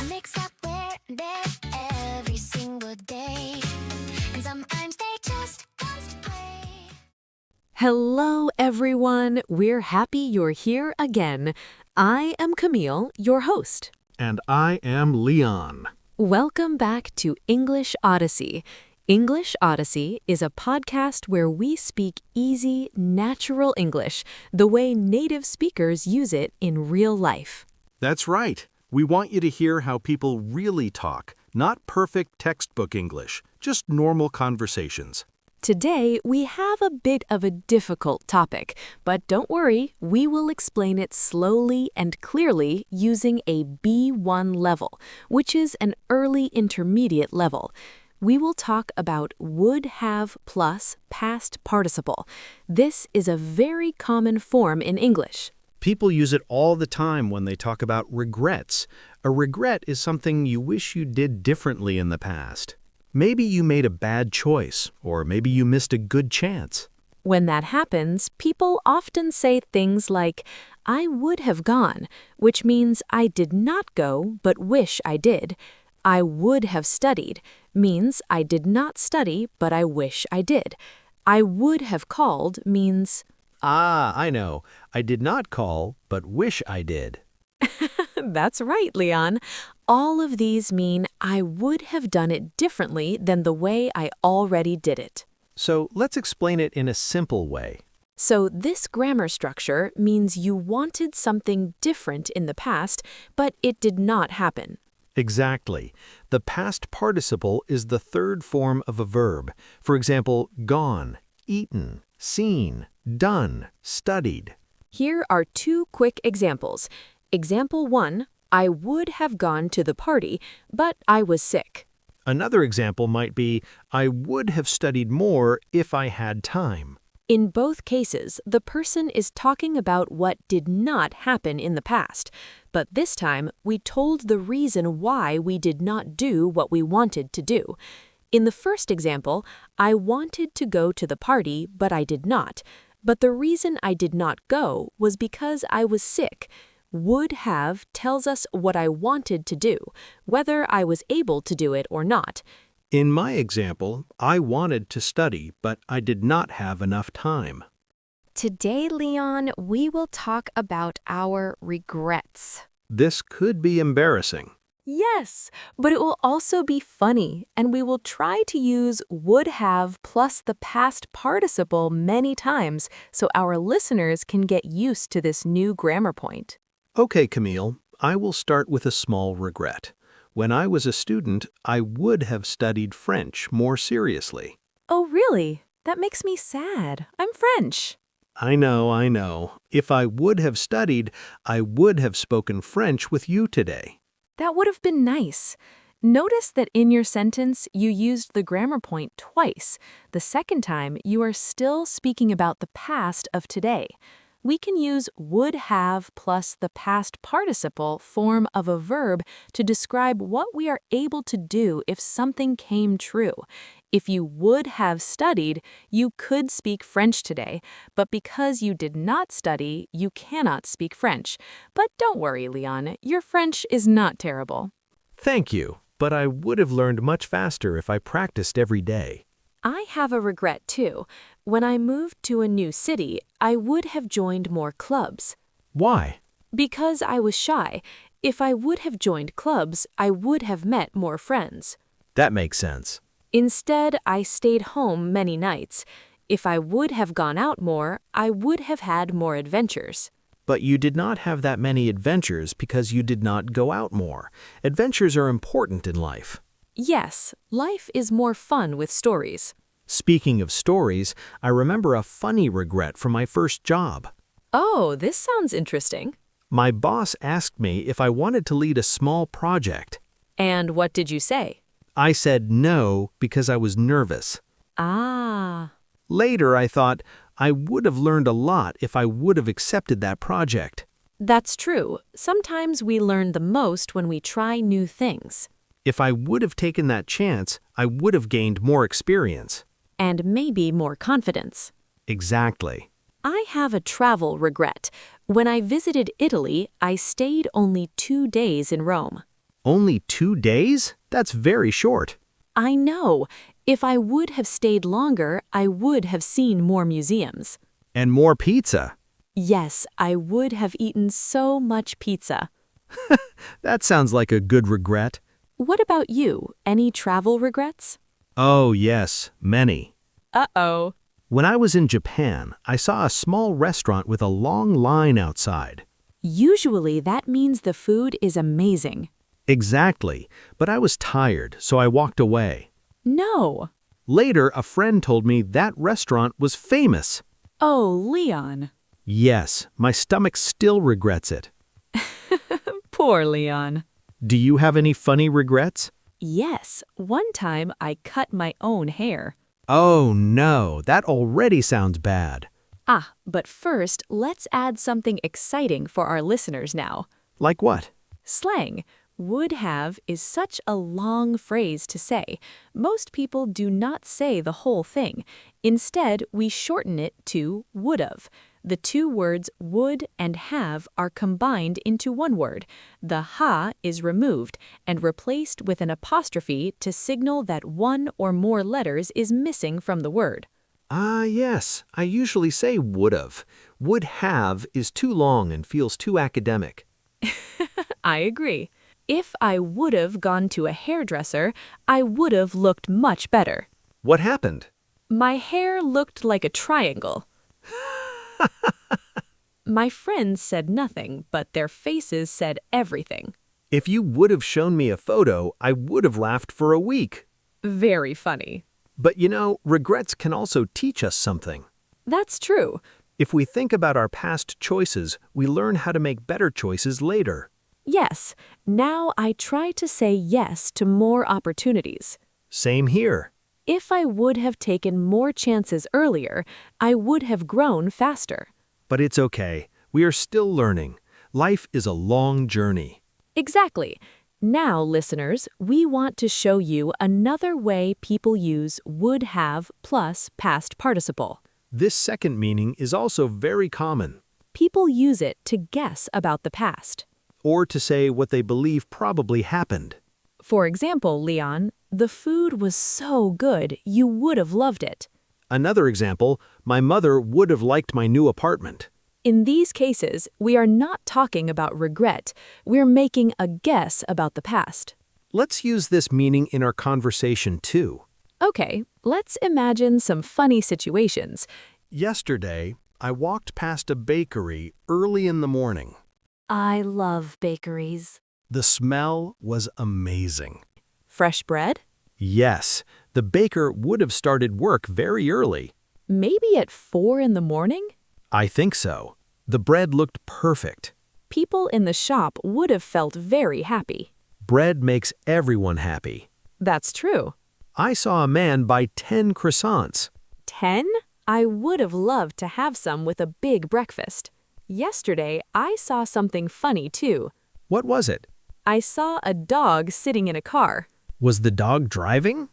Mix up there and there every single day. And sometimes they just concentrate. Hello, everyone. We're happy you're here again. I am Camille, your host. And I am Leon. Welcome back to English Odyssey. English Odyssey is a podcast where we speak easy, natural English, the way native speakers use it in real life. That's right. We want you to hear how people really talk, not perfect textbook English, just normal conversations. Today, we have a bit of a difficult topic, but don't worry, we will explain it slowly and clearly using a B1 level, which is an early intermediate level. We will talk about would have plus past participle. This is a very common form in English. People use it all the time when they talk about regrets. A regret is something you wish you did differently in the past. Maybe you made a bad choice, or maybe you missed a good chance. When that happens, people often say things like, I would have gone, which means I did not go but wish I did. I would have studied means I did not study but I wish I did. I would have called means, I know. I did not call, but wish I did. That's right, Leon. All of these mean I would have done it differently than the way I already did it. So let's explain it in a simple way. So this grammar structure means you wanted something different in the past, but it did not happen. Exactly. The past participle is the third form of a verb. For example, gone, eaten, seen, done, studied. Here are two quick examples. Example 1, I would have gone to the party, but I was sick. Another example might be, I would have studied more if I had time. In both cases, the person is talking about what did not happen in the past, but this time we told the reason why we did not do what we wanted to do. In the first example, I wanted to go to the party, but I did not. But the reason I did not go was because I was sick. Would have tells us what I wanted to do, whether I was able to do it or not. In my example, I wanted to study, but I did not have enough time. Today, Leon, we will talk about our regrets. This could be embarrassing. Yes, but it will also be funny, and we will try to use would have plus the past participle many times so our listeners can get used to this new grammar point. Okay, Camille, I will start with a small regret. When I was a student, I would have studied French more seriously. Oh, really? That makes me sad. I'm French. I know. If I would have studied, I would have spoken French with you today. That would have been nice. Notice that in your sentence, you used the grammar point twice. The second time, you are still speaking about the past of today. We can use would have plus the past participle form of a verb to describe what we are able to do if something came true. If you would have studied, you could speak French today, but because you did not study, you cannot speak French. But don't worry, Leon, your French is not terrible. Thank you, but I would have learned much faster if I practiced every day. I have a regret too. When I moved to a new city, I would have joined more clubs. Why? Because I was shy. If I would have joined clubs, I would have met more friends. That makes sense. Instead, I stayed home many nights. If I would have gone out more, I would have had more adventures. But you did not have that many adventures because you did not go out more. Adventures are important in life. Yes, life is more fun with stories. Speaking of stories, I remember a funny regret from my first job. Oh, this sounds interesting. My boss asked me if I wanted to lead a small project. And what did you say? I said no because I was nervous. Ah. Later, I thought I would have learned a lot if I would have accepted that project. That's true. Sometimes we learn the most when we try new things. If I would have taken that chance, I would have gained more experience. And maybe more confidence. Exactly. I have a travel regret. When I visited Italy, I stayed only 2 days in Rome. Only 2 days? That's very short. I know. If I would have stayed longer, I would have seen more museums. And more pizza. Yes, I would have eaten so much pizza. That sounds like a good regret. What about you? Any travel regrets? Oh, yes, many. Uh-oh. When I was in Japan, I saw a small restaurant with a long line outside. Usually that means the food is amazing. Exactly, but I was tired, so I walked away. No. Later, a friend told me that restaurant was famous. Oh, Leon. Yes, my stomach still regrets it. Poor Leon. Do you have any funny regrets? Yes, one time I cut my own hair. Oh no, that already sounds bad. Ah, but first, let's add something exciting for our listeners now. Like what? Slang. Would have is such a long phrase to say. Most people do not say the whole thing. Instead, we shorten it to would've. The two words would and have are combined into one word. The ha is removed and replaced with an apostrophe to signal that one or more letters is missing from the word. Ah, yes, I usually say would've. Would have is too long and feels too academic. I agree. If I would have gone to a hairdresser, I would have looked much better. What happened? My hair looked like a triangle. My friends said nothing, but their faces said everything. If you would have shown me a photo, I would have laughed for a week. Very funny. But you know, regrets can also teach us something. That's true. If we think about our past choices, we learn how to make better choices later. Yes, now I try to say yes to more opportunities. Same here. If I would have taken more chances earlier, I would have grown faster. But it's okay. We are still learning. Life is a long journey. Exactly. Now, listeners, we want to show you another way people use would have plus past participle. This second meaning is also very common. People use it to guess about the past. Or to say what they believe probably happened. For example, Leon, the food was so good, you would have loved it. Another example, my mother would have liked my new apartment. In these cases, we are not talking about regret. We're making a guess about the past. Let's use this meaning in our conversation too. Okay, let's imagine some funny situations. Yesterday, I walked past a bakery early in the morning. I love bakeries. The smell was amazing. Fresh bread? Yes, the baker would have started work very early. Maybe at 4 in the morning? I think so. The bread looked perfect. People in the shop would have felt very happy. Bread makes everyone happy. That's true. I saw a man buy 10 croissants. 10? I would have loved to have some with a big breakfast. Yesterday, I saw something funny too. What was it? I saw a dog sitting in a car. Was the dog driving?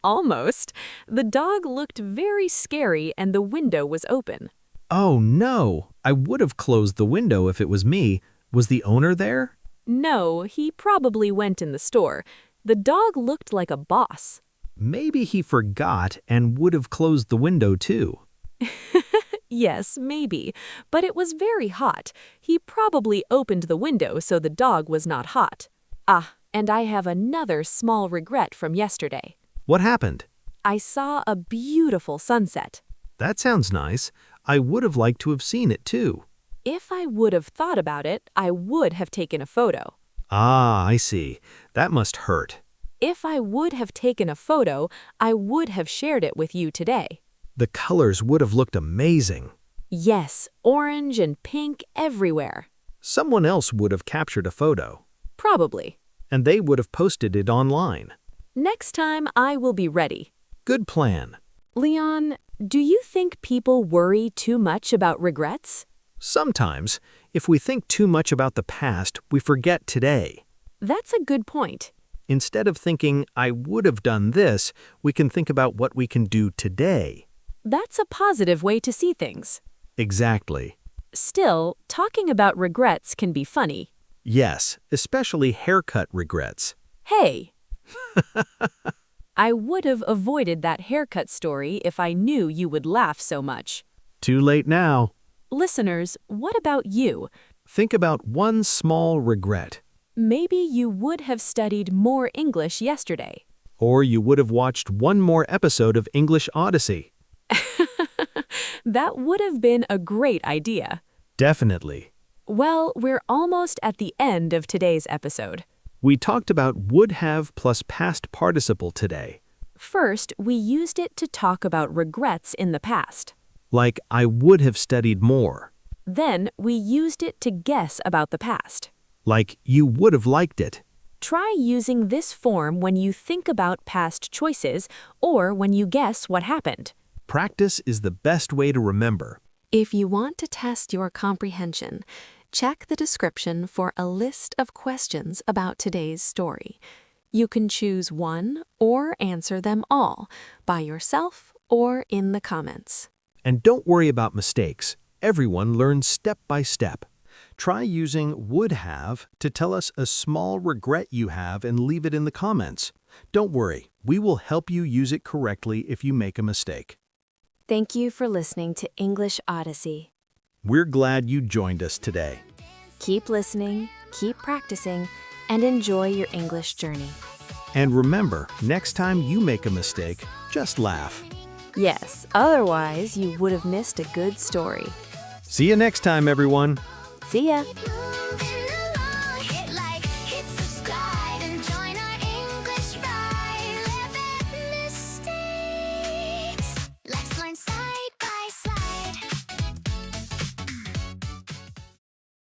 Almost. The dog looked very scary and the window was open. Oh no, I would have closed the window if it was me. Was the owner there? No, he probably went in the store. The dog looked like a boss. Maybe he forgot and would have closed the window too. Yes, maybe. But it was very hot. He probably opened the window so the dog was not hot. Ah, and I have another small regret from yesterday. What happened? I saw a beautiful sunset. That sounds nice. I would have liked to have seen it too. If I would have thought about it, I would have taken a photo. Ah, I see. That must hurt. If I would have taken a photo, I would have shared it with you today. The colors would have looked amazing. Yes, orange and pink everywhere. Someone else would have captured a photo. Probably. And they would have posted it online. Next time, I will be ready. Good plan. Leon, do you think people worry too much about regrets? Sometimes, if we think too much about the past, we forget today. That's a good point. Instead of thinking, I would have done this, we can think about what we can do today. That's a positive way to see things. Exactly. Still, talking about regrets can be funny. Yes, especially haircut regrets. Hey! I would have avoided that haircut story if I knew you would laugh so much. Too late now. Listeners, what about you? Think about one small regret. Maybe you would have studied more English yesterday. Or you would have watched one more episode of English Odyssey. That would have been a great idea. Definitely. Well, we're almost at the end of today's episode. We talked about would have plus past participle today. First, we used it to talk about regrets in the past. Like, I would have studied more. Then, we used it to guess about the past. Like, you would have liked it. Try using this form when you think about past choices or when you guess what happened. Practice is the best way to remember. If you want to test your comprehension, check the description for a list of questions about today's story. You can choose one or answer them all by yourself or in the comments. And don't worry about mistakes. Everyone learns step by step. Try using would have to tell us a small regret you have and leave it in the comments. Don't worry, we will help you use it correctly if you make a mistake. Thank you for listening to English Odyssey. We're glad you joined us today. Keep listening, keep practicing, and enjoy your English journey. And remember, next time you make a mistake, just laugh. Yes, otherwise you would have missed a good story. See you next time, everyone. See ya!